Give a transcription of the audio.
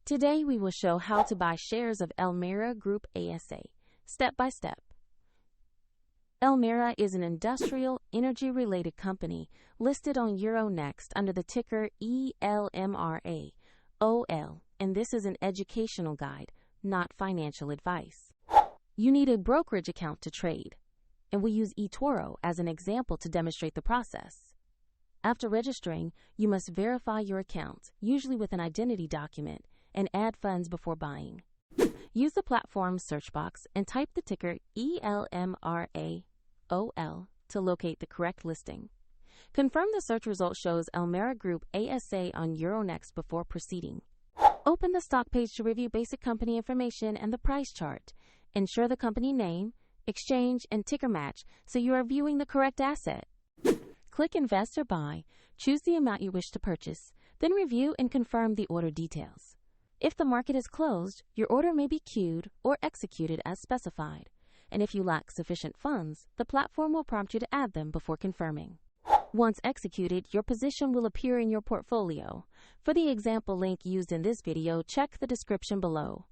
Today we will show how to buy shares of Elmera Group ASA, step by step. Elmera is an industrial, energy-related company listed on Euronext under the ticker ELMRA.OL, and this is an educational guide, not financial advice. You need a brokerage account to trade, and we use eToro as an example to demonstrate the process. After registering, you must verify your account, usually with an identity document, and add funds before buying. Use the platform's search box and type the ticker ELMRA.OL to locate the correct listing. Confirm the search result shows Elmera Group ASA on Euronext before proceeding. Open the stock page to review basic company information and the price chart. Ensure the company name, exchange, and ticker match so you are viewing the correct asset. Click Invest or Buy, choose the amount you wish to purchase, then review and confirm the order details. If the market is closed, your order may be queued or executed as specified, and if you lack sufficient funds, the platform will prompt you to add them before confirming. Once executed, your position will appear in your portfolio. For the example link used in this video, check the description below.